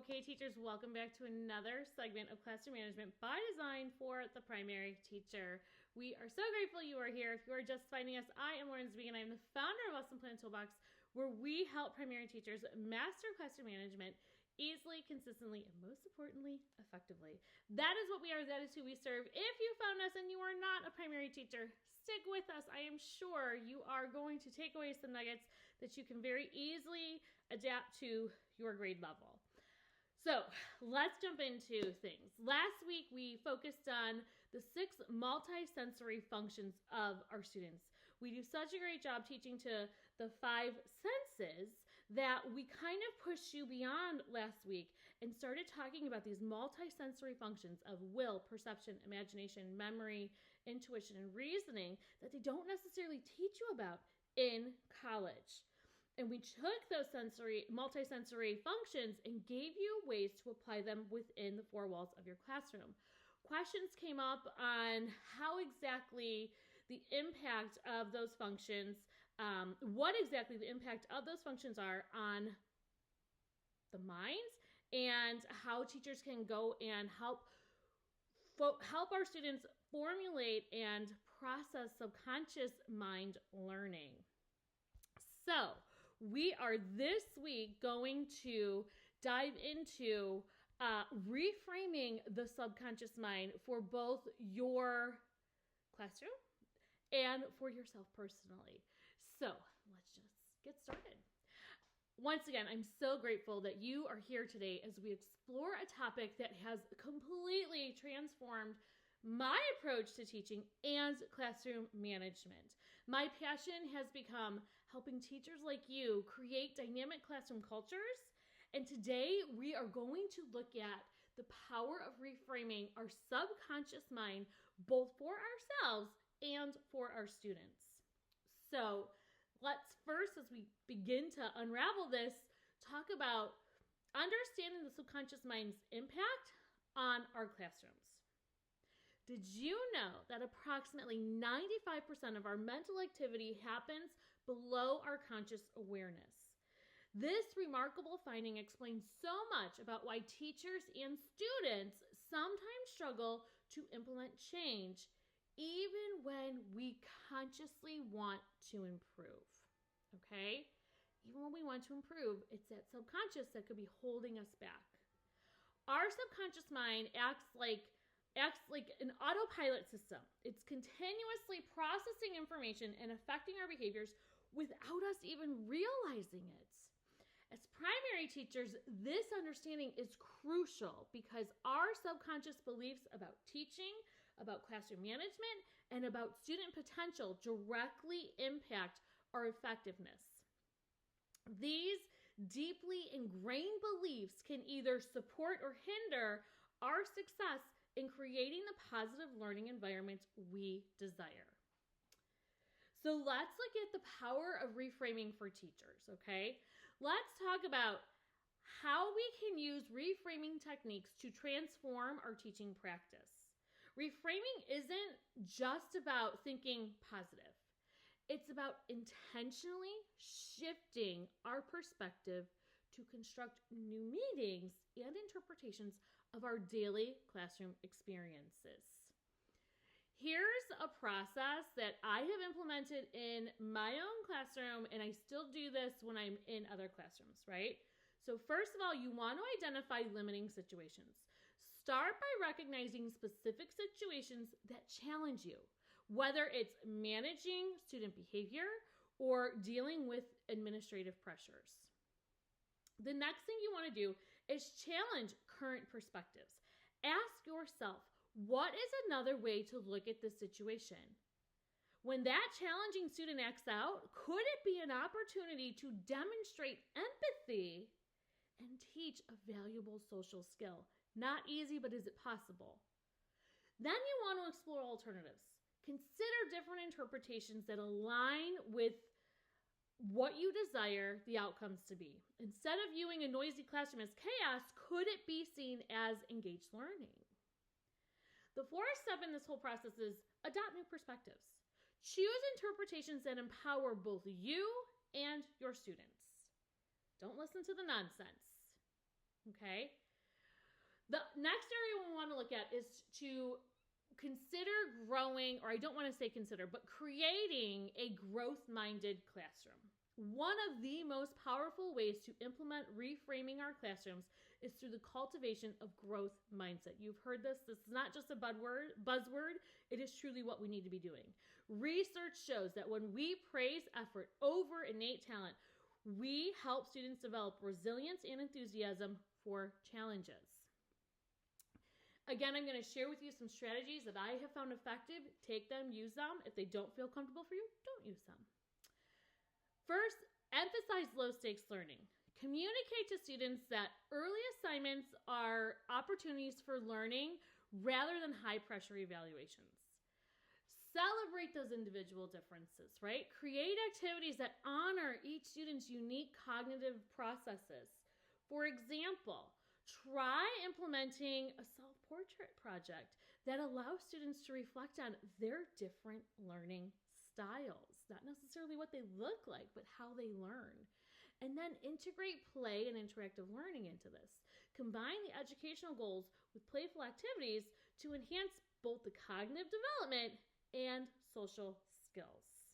Okay, teachers, welcome back to another segment of Classroom Management by Design for the primary teacher. We are so grateful you are here. If you are just finding us, I am Lauren Zwieg, and I am the founder of Lesson Plan Toolbox, where we help primary teachers master classroom management easily, consistently, and most importantly, effectively. That is what we are. That is who we serve. If you found us and you are not a primary teacher, stick with us. I am sure you are going to take away some nuggets that you can very easily adapt to your grade level. So let's jump into things. Last week, we focused on the 6 multi-sensory functions of our students. We do such a great job teaching to the 5 senses that we kind of pushed you beyond last week and started talking about these multi-sensory functions of will, perception, imagination, memory, intuition, and reasoning that they don't necessarily teach you about in college. And we took those multi-sensory functions and gave you ways to apply them within the 4 walls of your classroom. Questions came up on how exactly the impact of those functions, what exactly the impact of those functions are on the mind, and how teachers can go and help our students formulate and process subconscious mind learning. So we are this week going to dive into reframing the subconscious mind for both your classroom and for yourself personally. So let's just get started. Once again, I'm so grateful that you are here today as we explore a topic that has completely transformed my approach to teaching and classroom management. My passion has become helping teachers like you create dynamic classroom cultures. And today we are going to look at the power of reframing our subconscious mind, both for ourselves and for our students. So let's first, as we begin to unravel this, talk about understanding the subconscious mind's impact on our classrooms. Did you know that approximately 95% of our mental activity happens below our conscious awareness? This remarkable finding explains so much about why teachers and students sometimes struggle to implement change, even when we consciously want to improve. Okay? Even when we want to improve, it's that subconscious that could be holding us back. Our subconscious mind acts like an autopilot system. It's continuously processing information and affecting our behaviors without us even realizing it. As primary teachers, this understanding is crucial because our subconscious beliefs about teaching, about classroom management, and about student potential directly impact our effectiveness. These deeply ingrained beliefs can either support or hinder our success in creating the positive learning environment we desire. So let's look at the power of reframing for teachers, okay? Let's talk about how we can use reframing techniques to transform our teaching practice. Reframing isn't just about thinking positive. It's about intentionally shifting our perspective to construct new meanings and interpretations of our daily classroom experiences. Here's a process that I have implemented in my own classroom, and I still do this when I'm in other classrooms, right? So first of all, you want to identify limiting situations. Start by recognizing specific situations that challenge you, whether it's managing student behavior or dealing with administrative pressures. The next thing you want to do is challenge current perspectives. Ask yourself, what is another way to look at this situation? When that challenging student acts out, could it be an opportunity to demonstrate empathy and teach a valuable social skill? Not easy, but is it possible? Then you want to explore alternatives. Consider different interpretations that align with what you desire the outcomes to be. Instead of viewing a noisy classroom as chaos, could it be seen as engaged learning? The fourth step in this whole process is adopt new perspectives. Choose interpretations that empower both you and your students. Don't listen to the nonsense. Okay? The next area we want to look at is to consider growing, or I don't want to say consider, but creating a growth-minded classroom. One of the most powerful ways to implement reframing our classrooms is through the cultivation of growth mindset. You've heard this. This is not just a buzzword. It is truly what we need to be doing. Research shows that when we praise effort over innate talent, we help students develop resilience and enthusiasm for challenges. Again, I'm going to share with you some strategies that I have found effective. Take them, use them. If they don't feel comfortable for you, don't use them. First, emphasize low-stakes learning. Communicate to students that early assignments are opportunities for learning rather than high-pressure evaluations. Celebrate those individual differences, right? Create activities that honor each student's unique cognitive processes. For example, try implementing a self-portrait project that allows students to reflect on their different learning styles. Not necessarily what they look like, but how they learn. And then integrate play and interactive learning into this. Combine the educational goals with playful activities to enhance both the cognitive development and social skills.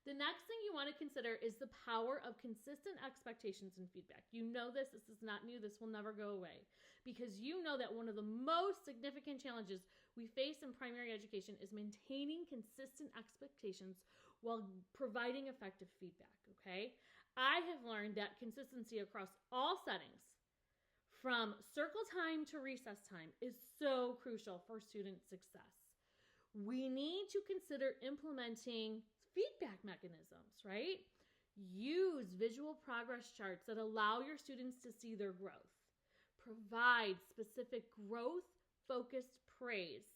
The next thing you want to consider is the power of consistent expectations and feedback. You know this. This is not new. This will never go away. Because you know that one of the most significant challenges we face in primary education is maintaining consistent expectations while providing effective feedback, okay? I have learned that consistency across all settings, from circle time to recess time, is so crucial for student success. We need to consider implementing feedback mechanisms, right? Use visual progress charts that allow your students to see their growth. Provide specific growth-focused praise.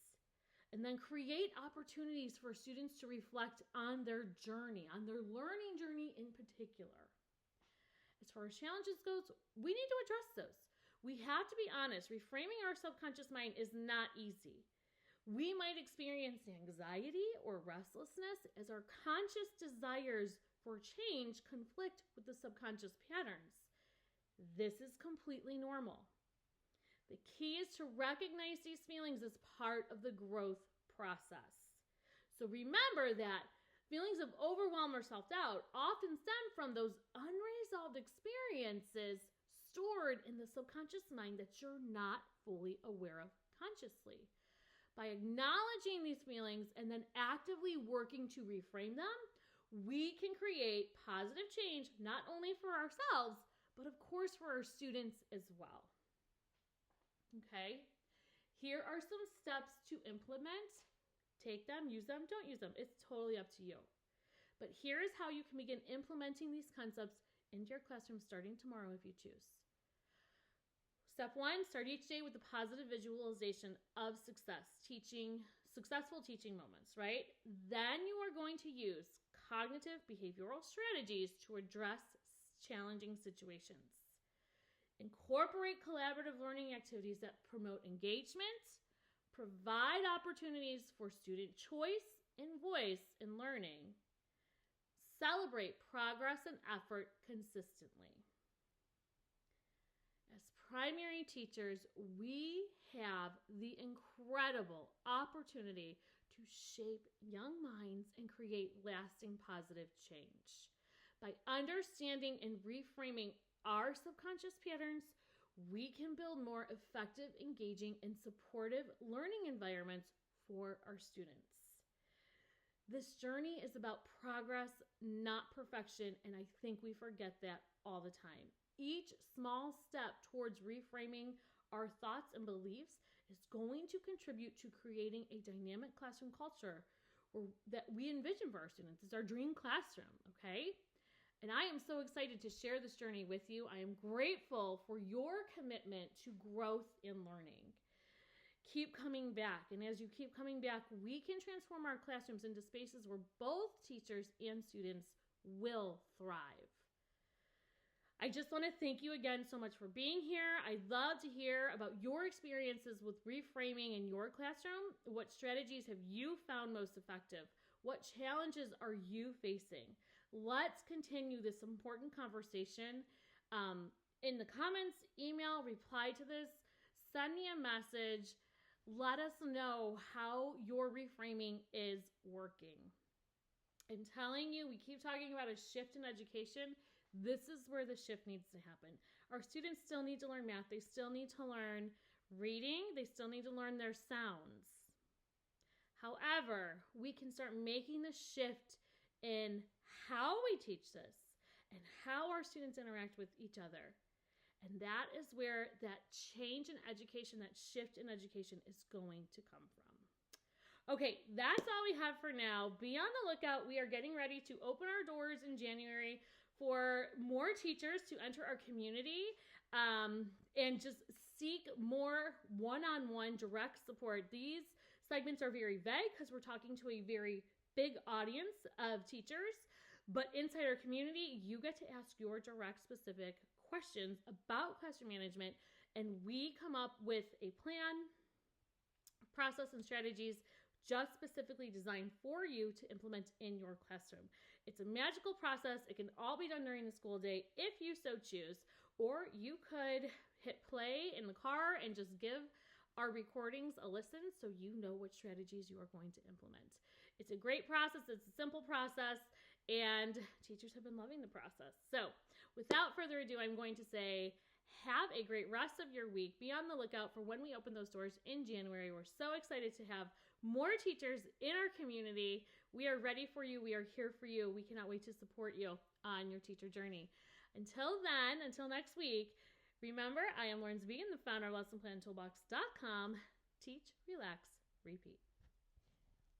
And then create opportunities for students to reflect on their journey, on their learning journey in particular. As far as challenges goes, we need to address those. We have to be honest. Reframing our subconscious mind is not easy. We might experience anxiety or restlessness as our conscious desires for change conflict with the subconscious patterns. This is completely normal. The key is to recognize these feelings as part of the growth process. So remember that feelings of overwhelm or self-doubt often stem from those unresolved experiences stored in the subconscious mind that you're not fully aware of consciously. By acknowledging these feelings and then actively working to reframe them, we can create positive change not only for ourselves, but of course for our students as well. Okay? Here are some steps to implement. Take them, use them, don't use them. It's totally up to you. But here is how you can begin implementing these concepts into your classroom starting tomorrow if you choose. Step 1, start each day with a positive visualization of successful teaching moments, right? Then you are going to use cognitive behavioral strategies to address challenging situations. Incorporate collaborative learning activities that promote engagement, provide opportunities for student choice and voice in learning, celebrate progress and effort consistently. As primary teachers, we have the incredible opportunity to shape young minds and create lasting positive change. By understanding and reframing our subconscious patterns, we can build more effective, engaging, and supportive learning environments for our students. This journey is about progress, not perfection, and I think we forget that all the time. Each small step towards reframing our thoughts and beliefs is going to contribute to creating a dynamic classroom culture that we envision for our students. It's our dream classroom, okay? And I am so excited to share this journey with you. I am grateful for your commitment to growth in learning. Keep coming back. And as you keep coming back, we can transform our classrooms into spaces where both teachers and students will thrive. I just want to thank you again so much for being here. I'd love to hear about your experiences with reframing in your classroom. What strategies have you found most effective? What challenges are you facing? Let's continue this important conversation in the comments, email, reply to this, send me a message. Let us know how your reframing is working. I'm telling you, we keep talking about a shift in education. This is where the shift needs to happen. Our students still need to learn math. They still need to learn reading. They still need to learn their sounds. However, we can start making the shift in how we teach this and how our students interact with each other. And that is where that change in education, that shift in education is going to come from. Okay, that's all we have for now. Be on the lookout. We are getting ready to open our doors in January for more teachers to enter our community and just seek more one-on-one direct support. These segments are very vague because we're talking to a very big audience of teachers, but inside our community, you get to ask your direct specific questions about classroom management, and we come up with a plan, process, and strategies just specifically designed for you to implement in your classroom. It's a magical process. It can all be done during the school day if you so choose, or you could hit play in the car and just give our recordings a listen so you know what strategies you are going to implement. It's a great process. It's a simple process, and teachers have been loving the process. So without further ado, I'm going to say, have a great rest of your week. Be on the lookout for when we open those doors in January. We're so excited to have more teachers in our community. We are ready for you. We are here for you. We cannot wait to support you on your teacher journey. Until then, until next week, remember, I am Lauren Zbegan, the founder of LessonPlanToolbox.com. Teach, relax, repeat.